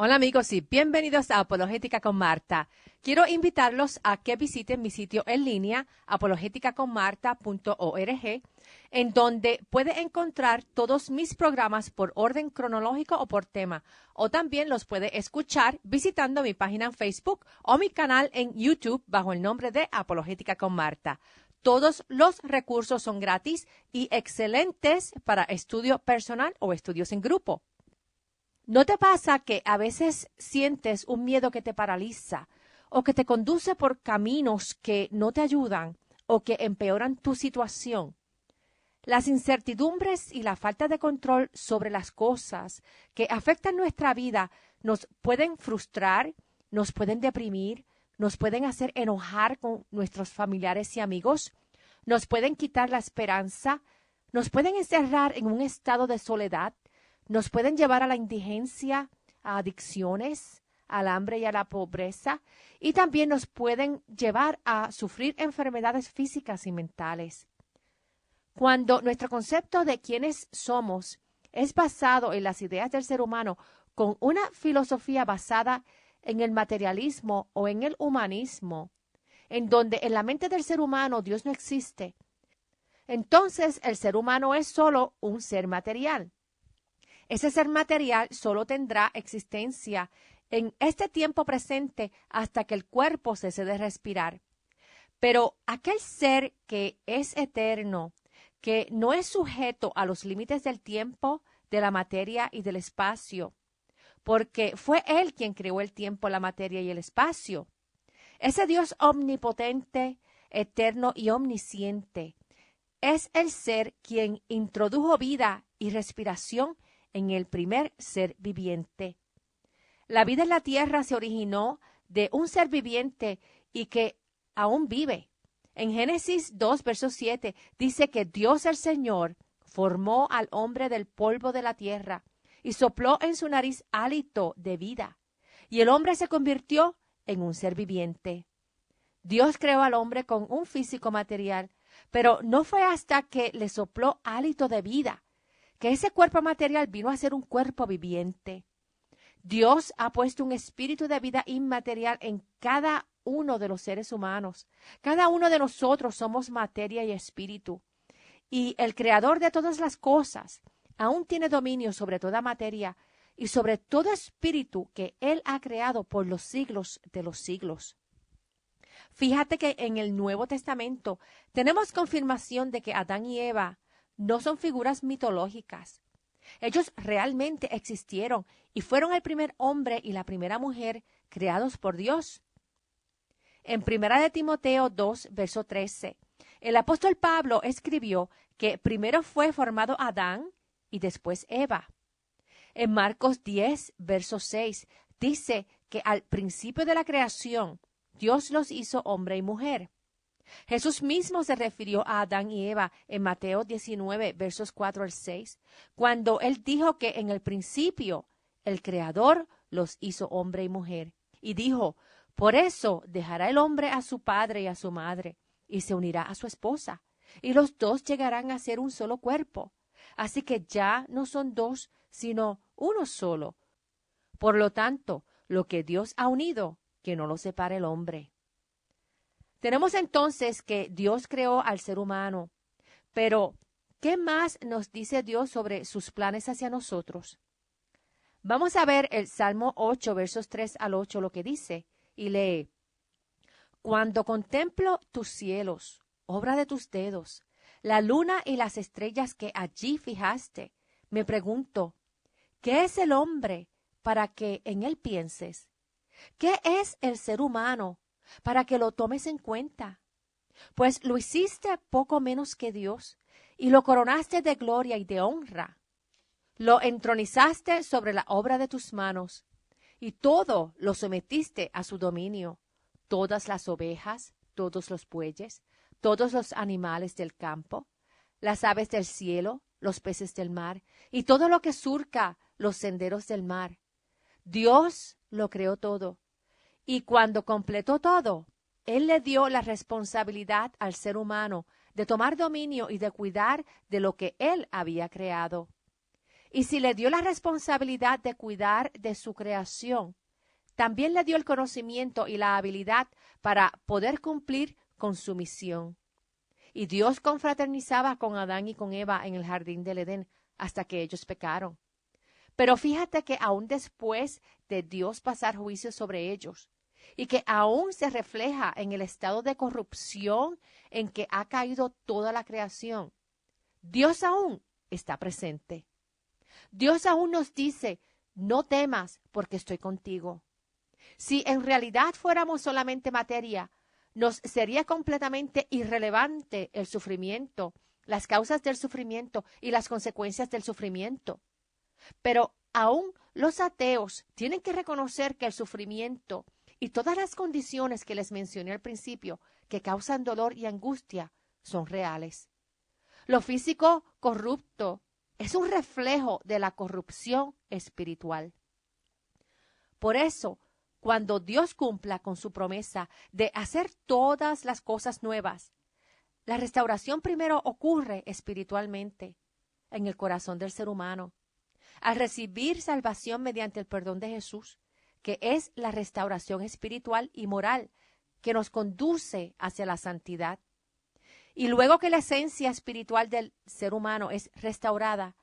Hola amigos y bienvenidos a Apologética con Marta. Quiero invitarlos a que visiten mi sitio en línea apologeticaconmarta.org, en donde puede encontrar todos mis programas por orden cronológico o por tema, o también los puede escuchar visitando mi página en Facebook o mi canal en YouTube bajo el nombre de Apologética con Marta. Todos los recursos son gratis y excelentes para estudio personal o estudios en grupo. ¿No te pasa que a veces sientes un miedo que te paraliza o que te conduce por caminos que no te ayudan o que empeoran tu situación? Las incertidumbres y la falta de control sobre las cosas que afectan nuestra vida nos pueden frustrar, nos pueden deprimir, nos pueden hacer enojar con nuestros familiares y amigos, nos pueden quitar la esperanza, nos pueden encerrar en un estado de soledad, nos pueden llevar a la indigencia, a adicciones, al hambre y a la pobreza, y también nos pueden llevar a sufrir enfermedades físicas y mentales. Cuando nuestro concepto de quiénes somos es basado en las ideas del ser humano con una filosofía basada en el materialismo o en el humanismo, en donde en la mente del ser humano Dios no existe, entonces el ser humano es solo un ser material. Ese ser material solo tendrá existencia en este tiempo presente hasta que el cuerpo cese de respirar. Pero aquel ser que es eterno, que no es sujeto a los límites del tiempo, de la materia y del espacio, porque fue Él quien creó el tiempo, la materia y el espacio. Ese Dios omnipotente, eterno y omnisciente, es el ser quien introdujo vida y respiración en el primer ser viviente. La vida en la tierra se originó de un ser viviente y que aún vive. En Génesis 2, verso 7, dice que Dios el Señor formó al hombre del polvo de la tierra y sopló en su nariz hálito de vida, y el hombre se convirtió en un ser viviente. Dios creó al hombre con un físico material, pero no fue hasta que le sopló hálito de vida que ese cuerpo material vino a ser un cuerpo viviente. Dios ha puesto un espíritu de vida inmaterial en cada uno de los seres humanos. Cada uno de nosotros somos materia y espíritu. Y el creador de todas las cosas aún tiene dominio sobre toda materia y sobre todo espíritu que Él ha creado por los siglos de los siglos. Fíjate que en el Nuevo Testamento tenemos confirmación de que Adán y Eva no son figuras mitológicas. Ellos realmente existieron y fueron el primer hombre y la primera mujer creados por Dios. En 1 de Timoteo 2, verso 13, el apóstol Pablo escribió que primero fue formado Adán y después Eva. En Marcos 10, verso 6, dice que al principio de la creación, Dios los hizo hombre y mujer. Jesús mismo se refirió a Adán y Eva en Mateo 19, versos 4 al 6, cuando Él dijo que en el principio el Creador los hizo hombre y mujer. Y dijo, por eso dejará el hombre a su padre y a su madre, y se unirá a su esposa, y los dos llegarán a ser un solo cuerpo. Así que ya no son dos, sino uno solo. Por lo tanto, lo que Dios ha unido, que no lo separe el hombre. Tenemos entonces que Dios creó al ser humano, pero ¿qué más nos dice Dios sobre sus planes hacia nosotros? Vamos a ver el Salmo 8, versos 3 al 8, lo que dice, y lee: Cuando contemplo tus cielos, obra de tus dedos, la luna y las estrellas que allí fijaste, me pregunto, ¿qué es el hombre para que en él pienses? ¿Qué es el ser humano para que lo tomes en cuenta? Pues lo hiciste poco menos que Dios, y lo coronaste de gloria y de honra. Lo entronizaste sobre la obra de tus manos, y todo lo sometiste a su dominio, todas las ovejas, todos los bueyes, todos los animales del campo, las aves del cielo, los peces del mar, y todo lo que surca los senderos del mar. Dios lo creó todo. Y cuando completó todo, Él le dio la responsabilidad al ser humano de tomar dominio y de cuidar de lo que Él había creado. Y si le dio la responsabilidad de cuidar de su creación, también le dio el conocimiento y la habilidad para poder cumplir con su misión. Y Dios confraternizaba con Adán y con Eva en el jardín del Edén hasta que ellos pecaron. Pero fíjate que aún después de Dios pasar juicio sobre ellos, y que aún se refleja en el estado de corrupción en que ha caído toda la creación, Dios aún está presente. Dios aún nos dice, no temas porque estoy contigo. Si en realidad fuéramos solamente materia, nos sería completamente irrelevante el sufrimiento, las causas del sufrimiento y las consecuencias del sufrimiento. Pero aún los ateos tienen que reconocer que el sufrimiento y todas las condiciones que les mencioné al principio, que causan dolor y angustia, son reales. Lo físico corrupto es un reflejo de la corrupción espiritual. Por eso, cuando Dios cumpla con su promesa de hacer todas las cosas nuevas, la restauración primero ocurre espiritualmente en el corazón del ser humano, al recibir salvación mediante el perdón de Jesús, que es la restauración espiritual y moral que nos conduce hacia la santidad. Y luego que la esencia espiritual del ser humano es restaurada,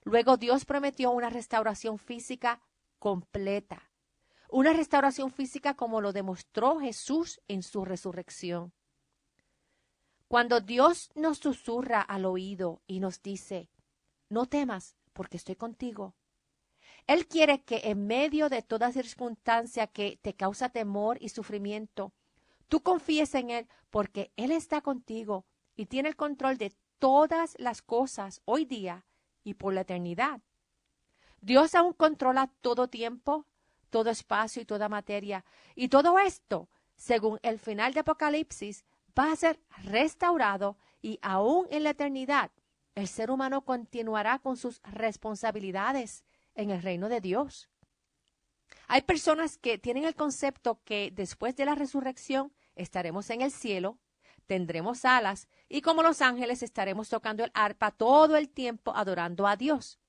luego Dios prometió una restauración física completa, una restauración física como lo demostró Jesús en su resurrección. Cuando Dios nos susurra al oído y nos dice, no temas porque estoy contigo, Él quiere que en medio de toda circunstancia que te causa temor y sufrimiento, tú confíes en Él porque Él está contigo y tiene el control de todas las cosas hoy día y por la eternidad. Dios aún controla todo tiempo, todo espacio y toda materia. Y todo esto, según el final de Apocalipsis, va a ser restaurado y aún en la eternidad el ser humano continuará con sus responsabilidades en el reino de Dios. Hay personas que tienen el concepto que después de la resurrección estaremos en el cielo, tendremos alas y como los ángeles estaremos tocando el arpa todo el tiempo adorando a Dios.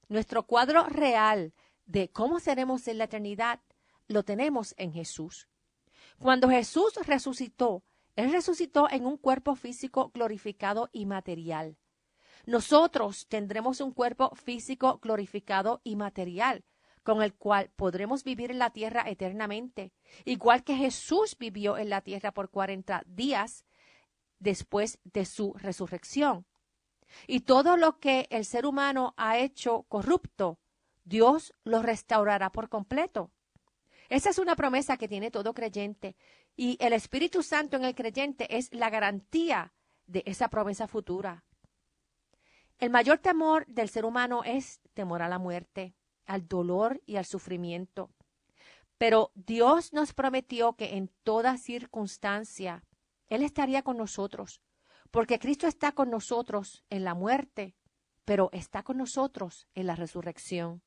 Nuestro cuadro real de cómo seremos en la eternidad lo tenemos en Jesús. Cuando Jesús resucitó, Él resucitó en un cuerpo físico glorificado y material. Nosotros tendremos un cuerpo físico glorificado y material, con el cual podremos vivir en la tierra eternamente, igual que Jesús vivió en la tierra por 40 días después de su resurrección. Y todo lo que el ser humano ha hecho corrupto, Dios lo restaurará por completo. Esa es una promesa que tiene todo creyente, y el Espíritu Santo en el creyente es la garantía de esa promesa futura. El mayor temor del ser humano es temor a la muerte, al dolor y al sufrimiento. Pero Dios nos prometió que en toda circunstancia Él estaría con nosotros, porque Cristo está con nosotros en la muerte, pero está con nosotros en la resurrección.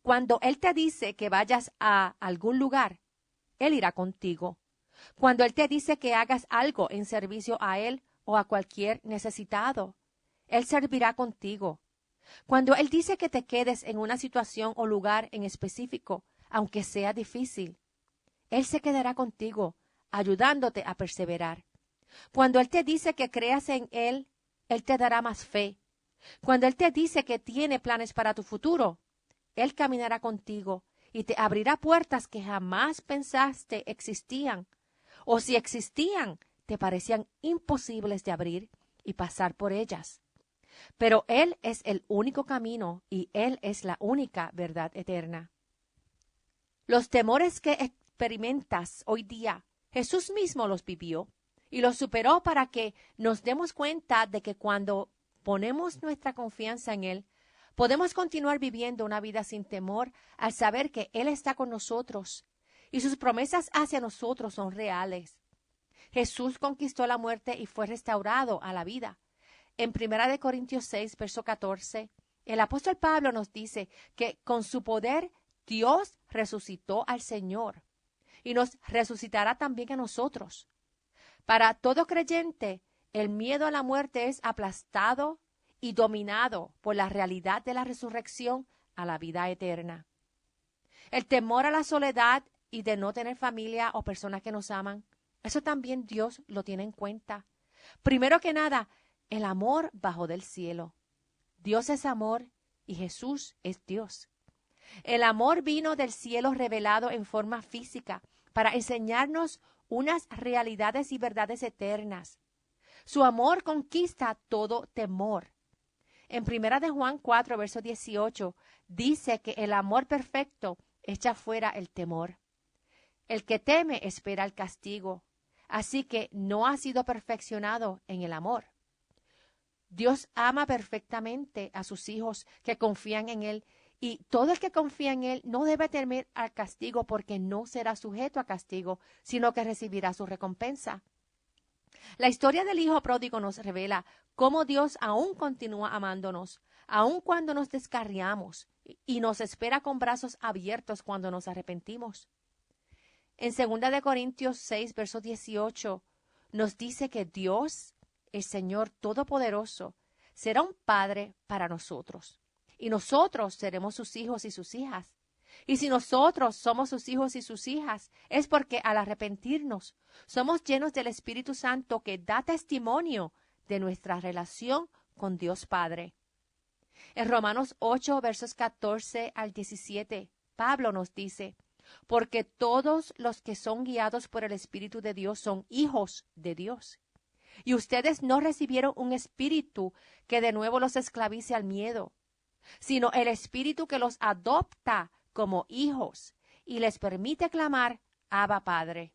Cuando Él te dice que vayas a algún lugar, Él irá contigo. Cuando Él te dice que hagas algo en servicio a Él o a cualquier necesitado, Él servirá contigo. Cuando Él dice que te quedes en una situación o lugar en específico, aunque sea difícil, Él se quedará contigo, ayudándote a perseverar. Cuando Él te dice que creas en Él, Él te dará más fe. Cuando Él te dice que tiene planes para tu futuro, Él caminará contigo y te abrirá puertas que jamás pensaste existían, o si existían, te parecían imposibles de abrir y pasar por ellas. Pero Él es el único camino y Él es la única verdad eterna. Los temores que experimentas hoy día, Jesús mismo los vivió y los superó para que nos demos cuenta de que cuando ponemos nuestra confianza en Él, podemos continuar viviendo una vida sin temor al saber que Él está con nosotros y sus promesas hacia nosotros son reales. Jesús conquistó la muerte y fue restaurado a la vida. En 1 Corintios 6, verso 14, el apóstol Pablo nos dice que con su poder Dios resucitó al Señor y nos resucitará también a nosotros. Para todo creyente, el miedo a la muerte es aplastado y dominado por la realidad de la resurrección a la vida eterna. El temor a la soledad y de no tener familia o personas que nos aman, eso también Dios lo tiene en cuenta. Primero que nada, el amor bajó del cielo. Dios es amor y Jesús es Dios. El amor vino del cielo revelado en forma física para enseñarnos unas realidades y verdades eternas. Su amor conquista todo temor. En 1 de Juan 4, verso 18, dice que el amor perfecto echa fuera el temor. El que teme espera el castigo, así que no ha sido perfeccionado en el amor. Dios ama perfectamente a sus hijos que confían en Él, y todo el que confía en Él no debe temer al castigo porque no será sujeto a castigo, sino que recibirá su recompensa. La historia del hijo pródigo nos revela cómo Dios aún continúa amándonos, aun cuando nos descarriamos, y nos espera con brazos abiertos cuando nos arrepentimos. En 2 de Corintios 6, verso 18, nos dice que Dios, el Señor Todopoderoso, será un Padre para nosotros, y nosotros seremos sus hijos y sus hijas. Y si nosotros somos sus hijos y sus hijas, es porque al arrepentirnos somos llenos del Espíritu Santo que da testimonio de nuestra relación con Dios Padre. En Romanos 8, versos 14 al 17, Pablo nos dice, porque todos los que son guiados por el Espíritu de Dios son hijos de Dios. Y ustedes no recibieron un espíritu que de nuevo los esclavice al miedo, sino el Espíritu que los adopta como hijos y les permite clamar, Abba Padre.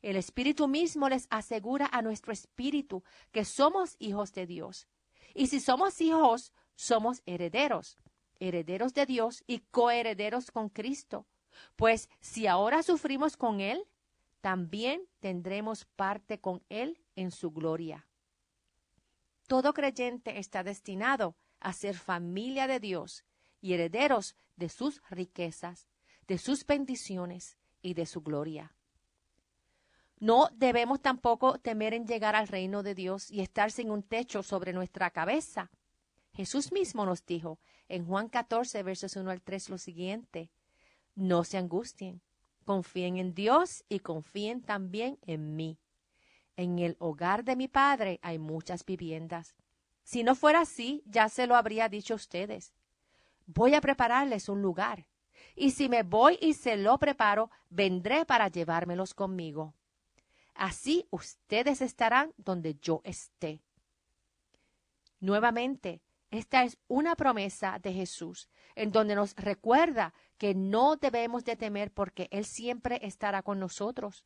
El Espíritu mismo les asegura a nuestro espíritu que somos hijos de Dios. Y si somos hijos, somos herederos, herederos de Dios y coherederos con Cristo. Pues si ahora sufrimos con Él, también tendremos parte con Él en su gloria. Todo creyente está destinado a ser familia de Dios y herederos de sus riquezas, de sus bendiciones y de su gloria. No debemos tampoco temer en llegar al reino de Dios y estar sin un techo sobre nuestra cabeza. Jesús mismo nos dijo en Juan 14, versos 1 al 3 lo siguiente: no se angustien, confíen en Dios y confíen también en mí. En el hogar de mi Padre hay muchas viviendas. Si no fuera así, ya se lo habría dicho a ustedes. Voy a prepararles un lugar, y si me voy y se lo preparo, vendré para llevármelos conmigo. Así ustedes estarán donde yo esté. Nuevamente, esta es una promesa de Jesús, en donde nos recuerda que no debemos de temer porque Él siempre estará con nosotros.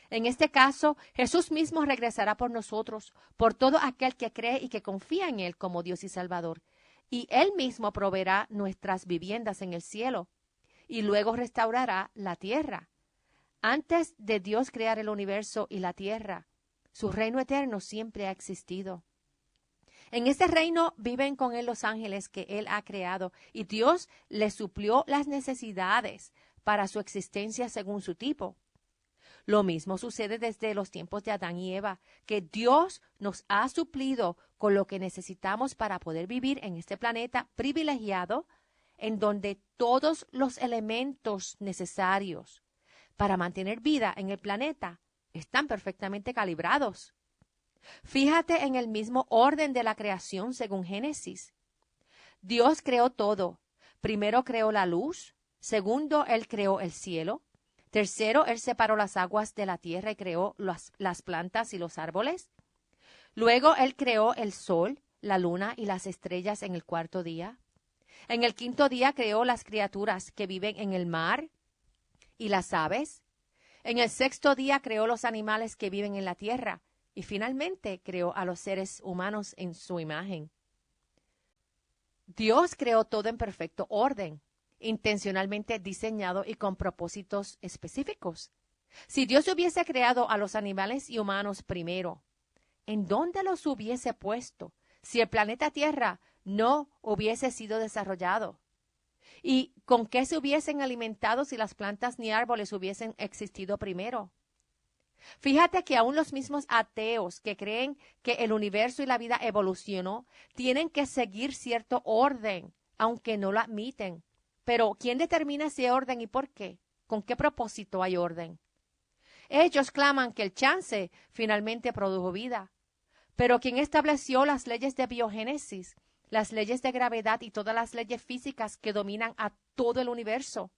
En este caso, Jesús mismo regresará por nosotros, por todo aquel que cree y que confía en Él como Dios y Salvador. Y Él mismo proveerá nuestras viviendas en el cielo, y luego restaurará la tierra. Antes de Dios crear el universo y la tierra, su reino eterno siempre ha existido. En este reino viven con Él los ángeles que Él ha creado, y Dios les suplió las necesidades para su existencia según su tipo. Lo mismo sucede desde los tiempos de Adán y Eva, que Dios nos ha suplido con lo que necesitamos para poder vivir en este planeta privilegiado, en donde todos los elementos necesarios para mantener vida en el planeta están perfectamente calibrados. Fíjate en el mismo orden de la creación según Génesis. Dios creó todo. Primero creó la luz, segundo, Él creó el cielo. Tercero, Él separó las aguas de la tierra y creó las plantas y los árboles. Luego, Él creó el sol, la luna y las estrellas en el cuarto día. En el quinto día creó las criaturas que viven en el mar y las aves. En el sexto día creó los animales que viven en la tierra. Y finalmente creó a los seres humanos en su imagen. Dios creó todo en perfecto orden, intencionalmente diseñado y con propósitos específicos. Si Dios hubiese creado a los animales y humanos primero, ¿en dónde los hubiese puesto si el planeta Tierra no hubiese sido desarrollado? ¿Y con qué se hubiesen alimentado si las plantas ni árboles hubiesen existido primero? Fíjate que aún los mismos ateos que creen que el universo y la vida evolucionó, tienen que seguir cierto orden, aunque no lo admiten. Pero, ¿quién determina ese orden y por qué? ¿Con qué propósito hay orden? Ellos claman que el chance finalmente produjo vida. Pero ¿quién estableció las leyes de biogénesis, las leyes de gravedad y todas las leyes físicas que dominan a todo el universo?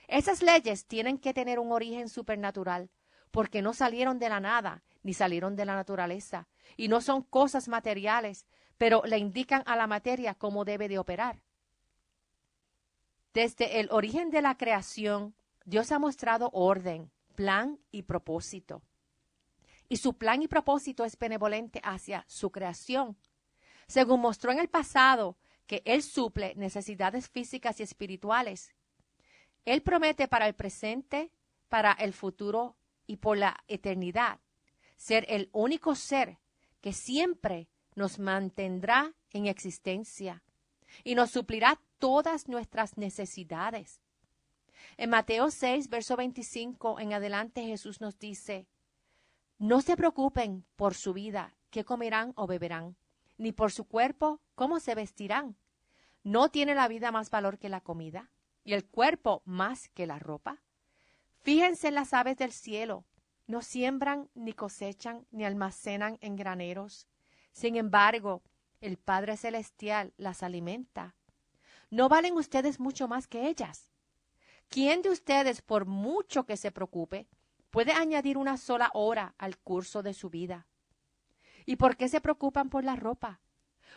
Esas leyes tienen que tener un origen supernatural, porque no salieron de la nada, ni salieron de la naturaleza, y no son cosas materiales, pero le indican a la materia cómo debe de operar. Desde el origen de la creación, Dios ha mostrado orden, plan y propósito. Y su plan y propósito es benevolente hacia su creación. Según mostró en el pasado que Él suple necesidades físicas y espirituales, Él promete para el presente, para el futuro y por la eternidad ser el único ser que siempre nos mantendrá en existencia y nos suplirá todas nuestras necesidades. En Mateo 6, verso 25 en adelante, Jesús nos dice: no se preocupen por su vida, qué comerán o beberán, ni por su cuerpo, cómo se vestirán. ¿No tiene la vida más valor que la comida, y el cuerpo más que la ropa? Fíjense en las aves del cielo, no siembran, ni cosechan, ni almacenan en graneros. Sin embargo, el Padre Celestial las alimenta. ¿No valen ustedes mucho más que ellas? ¿Quién de ustedes, por mucho que se preocupe, puede añadir una sola hora al curso de su vida? ¿Y por qué se preocupan por la ropa?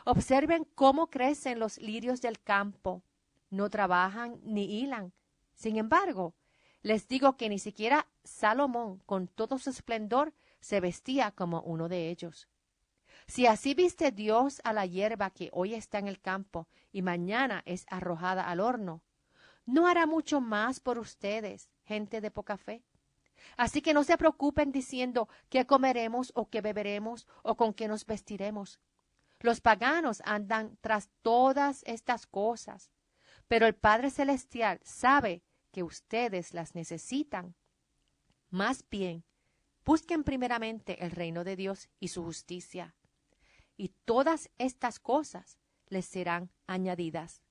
Observen cómo crecen los lirios del campo. No trabajan ni hilan. Sin embargo, les digo que ni siquiera Salomón, con todo su esplendor, se vestía como uno de ellos. Si así viste Dios a la hierba que hoy está en el campo y mañana es arrojada al horno, ¿no hará mucho más por ustedes, gente de poca fe? Así que no se preocupen diciendo qué comeremos o qué beberemos o con qué nos vestiremos. Los paganos andan tras todas estas cosas, pero el Padre Celestial sabe que ustedes las necesitan. Más bien, busquen primeramente el reino de Dios y su justicia, y todas estas cosas les serán añadidas.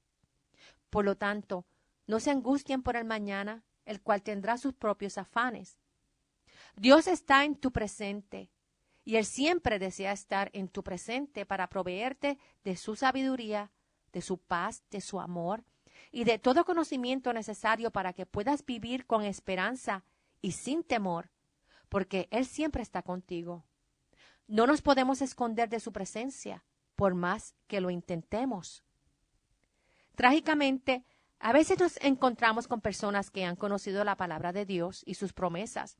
Por lo tanto, no se angustien por el mañana, el cual tendrá sus propios afanes. Dios está en tu presente, y Él siempre desea estar en tu presente para proveerte de su sabiduría, de su paz, de su amor y de todo conocimiento necesario para que puedas vivir con esperanza y sin temor, porque Él siempre está contigo. No nos podemos esconder de su presencia, por más que lo intentemos. Trágicamente, a veces nos encontramos con personas que han conocido la palabra de Dios y sus promesas,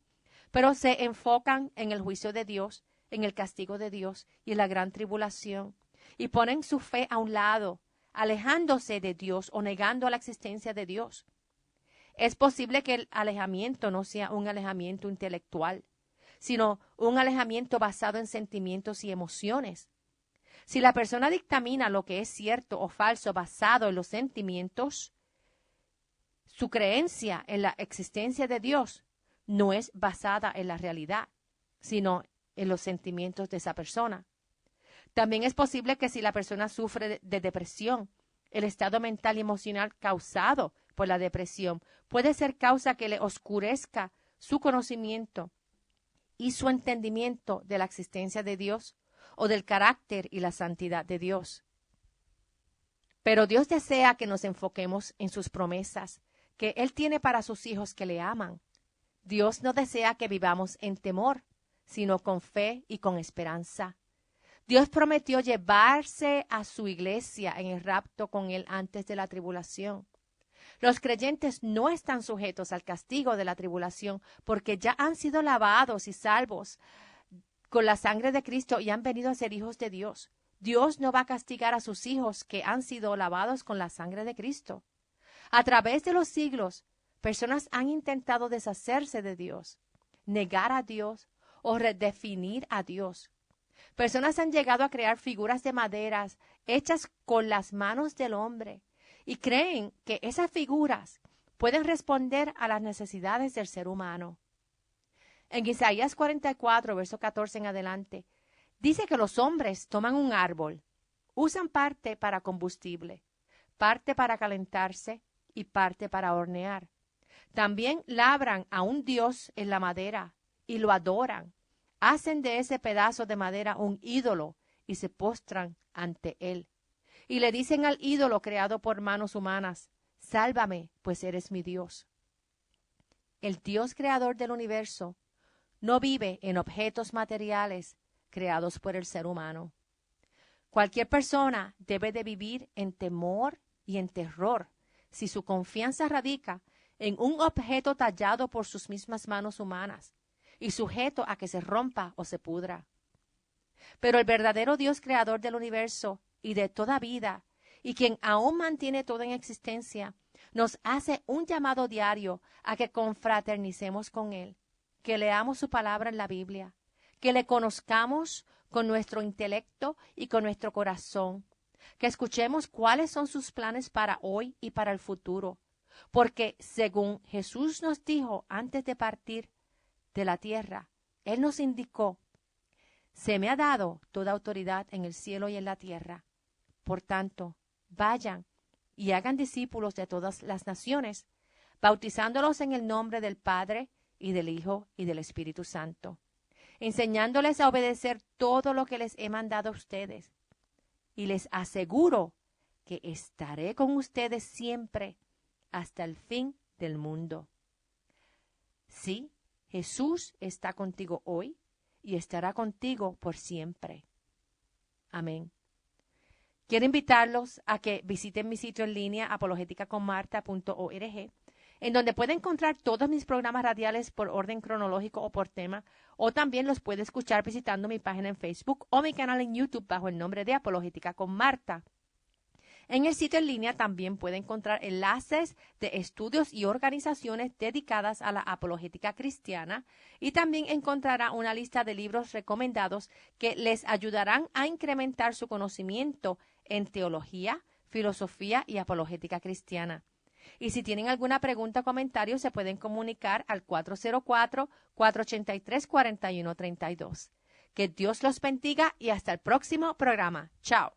pero se enfocan en el juicio de Dios, en el castigo de Dios y en la gran tribulación, y ponen su fe a un lado, alejándose de Dios o negando la existencia de Dios. Es posible que el alejamiento no sea un alejamiento intelectual, sino un alejamiento basado en sentimientos y emociones. Si la persona dictamina lo que es cierto o falso basado en los sentimientos, su creencia en la existencia de Dios no es basada en la realidad, sino en los sentimientos de esa persona. También es posible que si la persona sufre de depresión, el estado mental y emocional causado por la depresión puede ser causa que le oscurezca su conocimiento y su entendimiento de la existencia de Dios o del carácter y la santidad de Dios. Pero Dios desea que nos enfoquemos en sus promesas que Él tiene para sus hijos que le aman. Dios no desea que vivamos en temor, sino con fe y con esperanza. Dios prometió llevarse a su iglesia en el rapto con Él antes de la tribulación. Los creyentes no están sujetos al castigo de la tribulación porque ya han sido lavados y salvos con la sangre de Cristo y han venido a ser hijos de Dios. Dios no va a castigar a sus hijos que han sido lavados con la sangre de Cristo. A través de los siglos, personas han intentado deshacerse de Dios, negar a Dios o redefinir a Dios. Personas han llegado a crear figuras de maderas hechas con las manos del hombre y creen que esas figuras pueden responder a las necesidades del ser humano. En Isaías 44, verso 14 en adelante, dice que los hombres toman un árbol, usan parte para combustible, parte para calentarse y parte para hornear. También labran a un dios en la madera y lo adoran. Hacen de ese pedazo de madera un ídolo y se postran ante él. Y le dicen al ídolo creado por manos humanas, sálvame, pues eres mi Dios. El Dios creador del universo no vive en objetos materiales creados por el ser humano. Cualquier persona debe de vivir en temor y en terror si su confianza radica en un objeto tallado por sus mismas manos humanas y sujeto a que se rompa o se pudra. Pero el verdadero Dios creador del universo y de toda vida, y quien aún mantiene todo en existencia, nos hace un llamado diario a que confraternicemos con Él, que leamos su palabra en la Biblia, que le conozcamos con nuestro intelecto y con nuestro corazón, que escuchemos cuáles son sus planes para hoy y para el futuro, porque según Jesús nos dijo antes de partir de la tierra, Él nos indicó: se me ha dado toda autoridad en el cielo y en la tierra. Por tanto, vayan y hagan discípulos de todas las naciones, bautizándolos en el nombre del Padre y del Hijo y del Espíritu Santo, enseñándoles a obedecer todo lo que les he mandado a ustedes. Y les aseguro que estaré con ustedes siempre hasta el fin del mundo. Sí, Jesús está contigo hoy y estará contigo por siempre. Amén. Quiero invitarlos a que visiten mi sitio en línea apologeticaconmarta.org, en donde puede encontrar todos mis programas radiales por orden cronológico o por tema, o también los puede escuchar visitando mi página en Facebook o mi canal en YouTube bajo el nombre de Apologética con Marta. En el sitio en línea también puede encontrar enlaces de estudios y organizaciones dedicadas a la apologética cristiana, y también encontrará una lista de libros recomendados que les ayudarán a incrementar su conocimiento en teología, filosofía y apologética cristiana. Y si tienen alguna pregunta o comentario, se pueden comunicar al 404-483-4132. Que Dios los bendiga y hasta el próximo programa. Chao.